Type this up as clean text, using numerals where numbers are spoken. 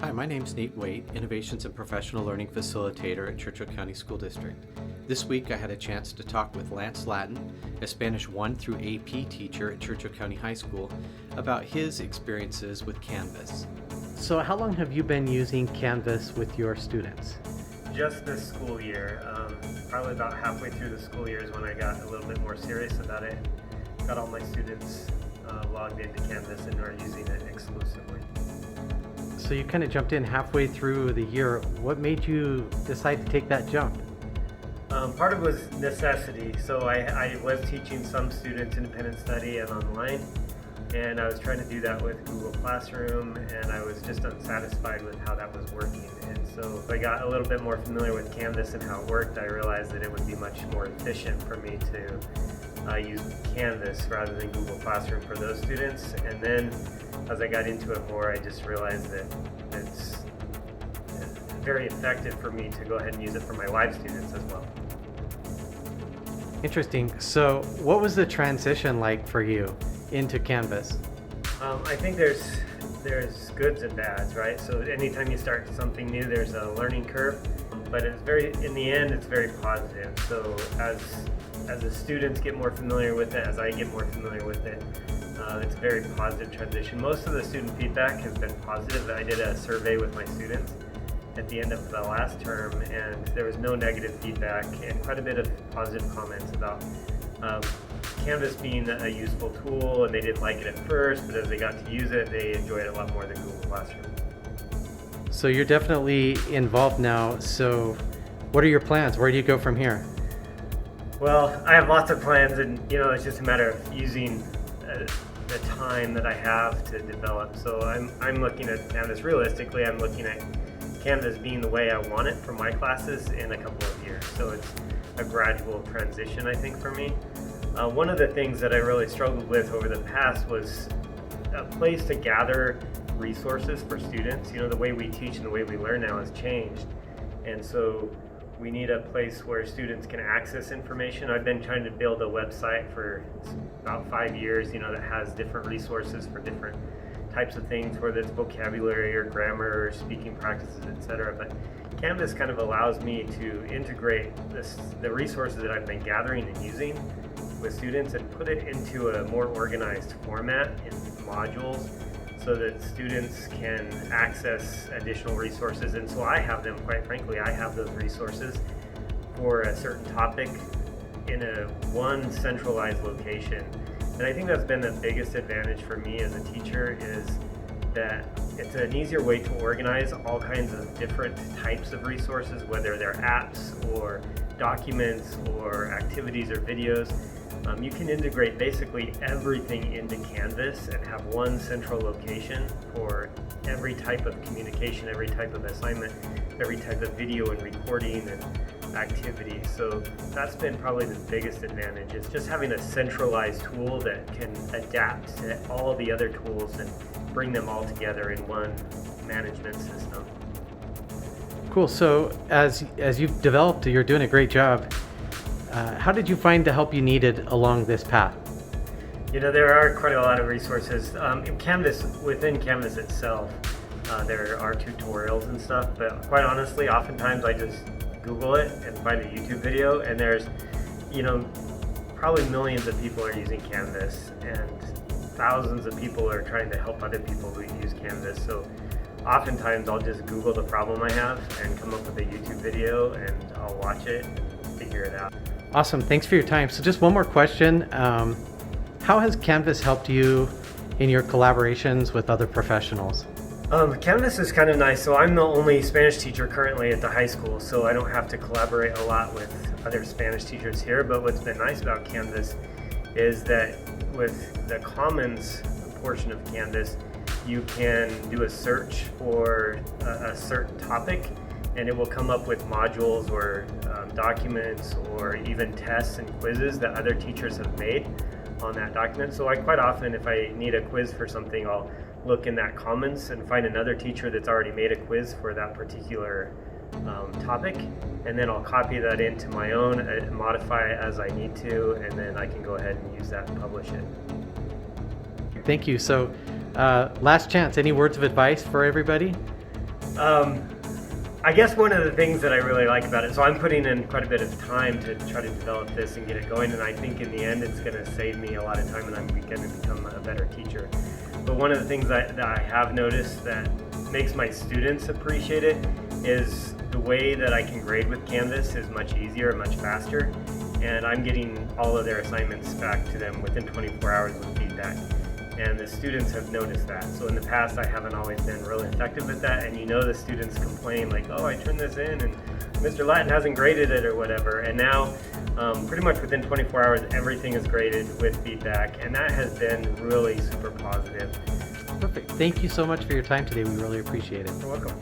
Hi, my name's Nate Waite, Innovations and Professional Learning Facilitator at Churchill County School District. This week I had a chance to talk with Lance Lattin, a Spanish 1 through AP teacher at Churchill County High School, about his experiences with Canvas. So how long have you been using Canvas with your students? Just this school year. Probably about halfway through the school year is when I got a little bit more serious about it. Got all my students logged into Canvas and are using it exclusively. So you kind of jumped in halfway through the year. What made you decide to take that jump? Part of it was necessity. So I was teaching some students independent study and online, and I was trying to do that with Google Classroom, and I was just unsatisfied with how that was working. And so I got a little bit more familiar with Canvas and how it worked. I realized that it would be much more efficient for me to use Canvas rather than Google Classroom for those students. And then as I got into it more, I just realized that it's very effective for me to go ahead and use it for my live students as well. Interesting. So what was the transition like for you into Canvas? I think there's goods and bads, right? So anytime you start something new, there's a learning curve, but in the end, it's very positive. So as the students get more familiar with it, as I get more familiar with it, it's a very positive transition. Most of the student feedback has been positive. I did a survey with my students at the end of the last term, and there was no negative feedback and quite a bit of positive comments about Canvas being a useful tool, and they didn't like it at first, but as they got to use it, they enjoyed it a lot more than Google Classroom. So you're definitely involved now. So what are your plans? Where do you go from here? Well, I have lots of plans, and it's just a matter of using the time that I have to develop. So I'm looking at Canvas realistically. I'm looking at Canvas being the way I want it for my classes in a couple of years. So it's a gradual transition, I think, for me. One of the things that I really struggled with over the past was a place to gather resources for students. The way we teach and the way we learn now has changed. And so we need a place where students can access information. I've been trying to build a website for about 5 years, that has different resources for different types of things, whether it's vocabulary or grammar or speaking practices, etc. But Canvas kind of allows me to integrate the resources that I've been gathering and using with students and put it into a more organized format in modules so that students can access additional resources. And so I have them, quite frankly, I have those resources for a certain topic in one centralized location. And I think that's been the biggest advantage for me as a teacher, is that it's an easier way to organize all kinds of different types of resources, whether they're apps or documents or activities or videos. You can integrate basically everything into Canvas and have one central location for every type of communication, every type of assignment, every type of video and recording and activity. So that's been probably the biggest advantage. It's just having a centralized tool that can adapt to all the other tools and bring them all together in one management system. Cool. So as you've developed, you're doing a great job. How did you find the help you needed along this path? There are quite a lot of resources. Within Canvas itself, there are tutorials and stuff, but quite honestly, oftentimes I just Google it and find a YouTube video, and there's, probably millions of people are using Canvas, and thousands of people are trying to help other people who use Canvas. So oftentimes I'll just Google the problem I have and come up with a YouTube video, and I'll watch it and figure it out. Awesome. Thanks for your time. So just one more question. How has Canvas helped you in your collaborations with other professionals? Canvas is kind of nice. So I'm the only Spanish teacher currently at the high school, so I don't have to collaborate a lot with other Spanish teachers here. But what's been nice about Canvas is that with the Commons portion of Canvas, you can do a search for a certain topic, and it will come up with modules or documents or even tests and quizzes that other teachers have made on that document. So I quite often, if I need a quiz for something, I'll look in that Commons and find another teacher that's already made a quiz for that particular topic, and then I'll copy that into my own and modify it as I need to, and then I can go ahead and use that and publish it. Thank you. So last chance, any words of advice for everybody? I guess one of the things that I really like about it, so I'm putting in quite a bit of time to try to develop this and get it going, and I think in the end it's going to save me a lot of time and I'm going to become a better teacher. But one of the things that I have noticed that makes my students appreciate it is the way that I can grade with Canvas is much easier and much faster, and I'm getting all of their assignments back to them within 24 hours with feedback. And the students have noticed that. So in the past, I haven't always been really effective at that. And the students complain like, oh, I turned this in and Mr. Lattin hasn't graded it or whatever. And now, pretty much within 24 hours, everything is graded with feedback. And that has been really super positive. Perfect. Thank you so much for your time today. We really appreciate it. You're welcome.